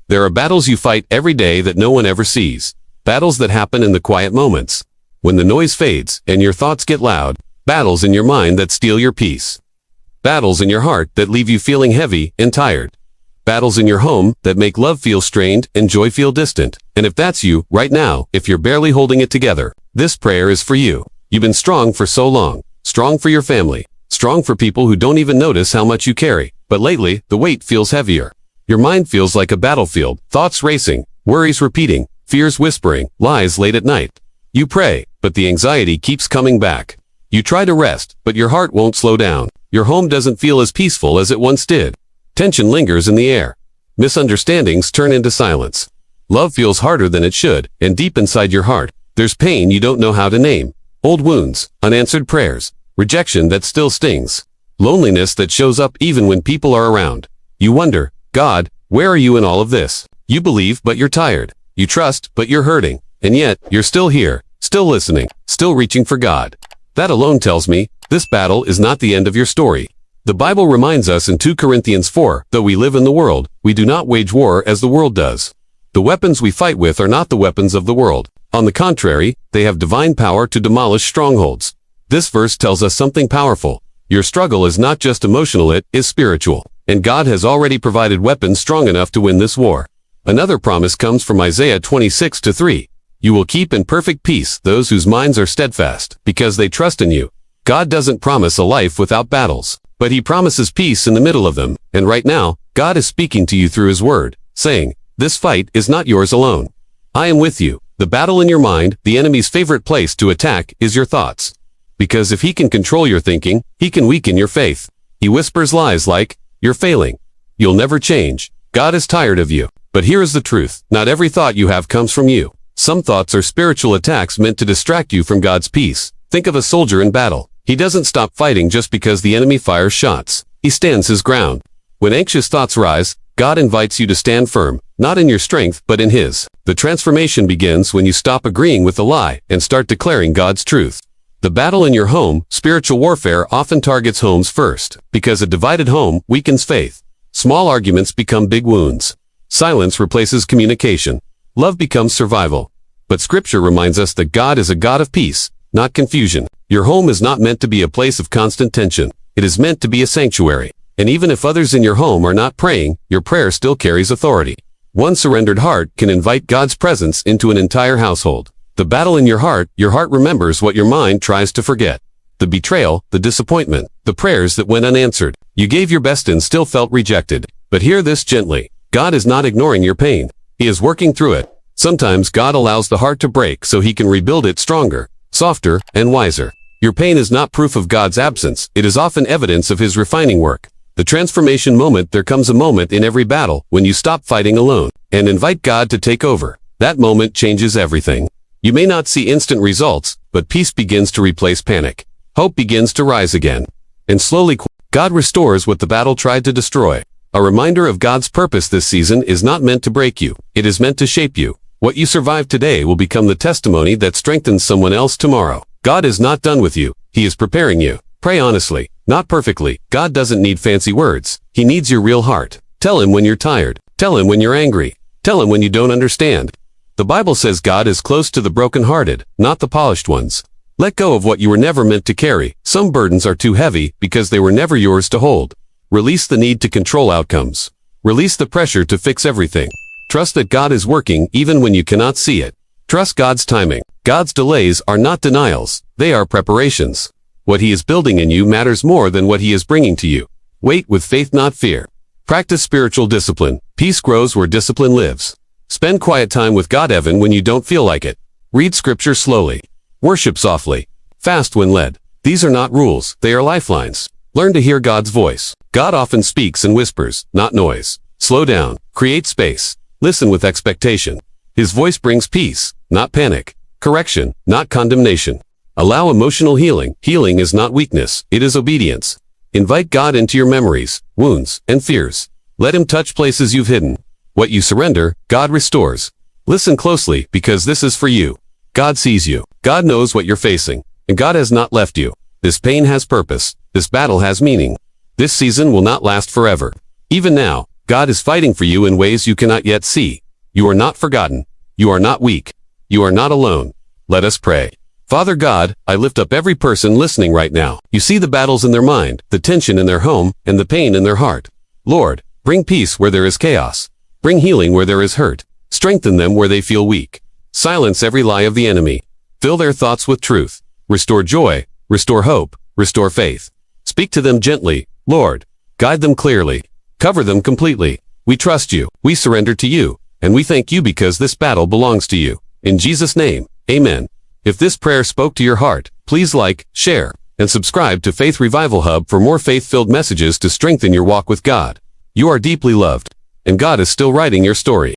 There are battles you fight every day that no one ever sees. Battles that happen in the quiet moments. When the noise fades and your thoughts get loud. Battles in your mind that steal your peace. Battles in your heart that leave you feeling heavy and tired. Battles in your home that make love feel strained and joy feel distant. And if that's you, right now, if you're barely holding it together, this prayer is for you. You've been strong for so long. Strong for your family. Strong for people who don't even notice how much you carry. But lately, the weight feels heavier. Your mind feels like a battlefield, thoughts racing, worries repeating, fears whispering, lies late at night. You pray, but the anxiety keeps coming back. You try to rest, but your heart won't slow down. Your home doesn't feel as peaceful as it once did. Tension lingers in the air. Misunderstandings turn into silence. Love feels harder than it should, and deep inside your heart, there's pain you don't know how to name. Old wounds, unanswered prayers, rejection that still stings. Loneliness that shows up even when people are around. You wonder, God, where are you in all of this? You believe, but you're tired. You trust, but you're hurting. And yet, you're still here, still listening, still reaching for God. That alone tells me, this battle is not the end of your story. The Bible reminds us in 2 Corinthians 4, though we live in the world, we do not wage war as the world does. The weapons we fight with are not the weapons of the world. On the contrary, they have divine power to demolish strongholds. This verse tells us something powerful. Your struggle is not just emotional, it is spiritual. And God has already provided weapons strong enough to win this war. Another promise comes from Isaiah 26:3. You will keep in perfect peace those whose minds are steadfast, because they trust in you. God doesn't promise a life without battles, but he promises peace in the middle of them. And right now, God is speaking to you through his word, saying, this fight is not yours alone. I am with you. The battle in your mind, the enemy's favorite place to attack, is your thoughts. Because if he can control your thinking, he can weaken your faith. He whispers lies like, you're failing. You'll never change. God is tired of you. But here is the truth. Not every thought you have comes from you. Some thoughts are spiritual attacks meant to distract you from God's peace. Think of a soldier in battle. He doesn't stop fighting just because the enemy fires shots. He stands his ground. When anxious thoughts rise, God invites you to stand firm, not in your strength, but in his. The transformation begins when you stop agreeing with the lie and start declaring God's truth. The battle in your home, spiritual warfare often targets homes first, because a divided home weakens faith. Small arguments become big wounds. Silence replaces communication. Love becomes survival. But Scripture reminds us that God is a God of peace, not confusion. Your home is not meant to be a place of constant tension. It is meant to be a sanctuary. And even if others in your home are not praying, your prayer still carries authority. One surrendered heart can invite God's presence into an entire household. The battle in your heart remembers what your mind tries to forget. The betrayal, the disappointment, the prayers that went unanswered. You gave your best and still felt rejected. But hear this gently. God is not ignoring your pain. He is working through it. Sometimes God allows the heart to break so he can rebuild it stronger, softer, and wiser. Your pain is not proof of God's absence. It is often evidence of his refining work. The transformation moment. There comes a moment in every battle when you stop fighting alone and invite God to take over. That moment changes everything. You may not see instant results, but peace begins to replace panic. Hope begins to rise again. And slowly, God restores what the battle tried to destroy. A reminder of God's purpose this season is not meant to break you. It is meant to shape you. What you survive today will become the testimony that strengthens someone else tomorrow. God is not done with you. He is preparing you. Pray honestly, not perfectly. God doesn't need fancy words. He needs your real heart. Tell him when you're tired. Tell him when you're angry. Tell him when you don't understand. The Bible says God is close to the brokenhearted, not the polished ones. Let go of what you were never meant to carry. Some burdens are too heavy because they were never yours to hold. Release the need to control outcomes. Release the pressure to fix everything. Trust that God is working even when you cannot see it. Trust God's timing. God's delays are not denials. They are preparations. What he is building in you matters more than what he is bringing to you. Wait with faith, not fear. Practice spiritual discipline. Peace grows where discipline lives. Spend quiet time with God even when you don't feel like it. Read scripture slowly. Worship softly. Fast when led. These are not rules, they are lifelines. Learn to hear God's voice. God often speaks in whispers, not noise. Slow down. Create space. Listen with expectation. His voice brings peace, not panic. Correction, not condemnation. Allow emotional healing. Healing is not weakness, it is obedience. Invite God into your memories, wounds, and fears. Let him touch places you've hidden. What you surrender, God restores. Listen closely, because this is for you. God sees you. God knows what you're facing. And God has not left you. This pain has purpose. This battle has meaning. This season will not last forever. Even now, God is fighting for you in ways you cannot yet see. You are not forgotten. You are not weak. You are not alone. Let us pray. Father God, I lift up every person listening right now. You see the battles in their mind, the tension in their home, and the pain in their heart. Lord, bring peace where there is chaos. Bring healing where there is hurt. Strengthen them where they feel weak. Silence every lie of the enemy. Fill their thoughts with truth. Restore joy. Restore hope. Restore faith. Speak to them gently, Lord. Guide them clearly. Cover them completely. We trust you. We surrender to you. And we thank you because this battle belongs to you. In Jesus' name, amen. If this prayer spoke to your heart, please like, share, and subscribe to Faith Revival Hub for more faith-filled messages to strengthen your walk with God. You are deeply loved, and God is still writing your story.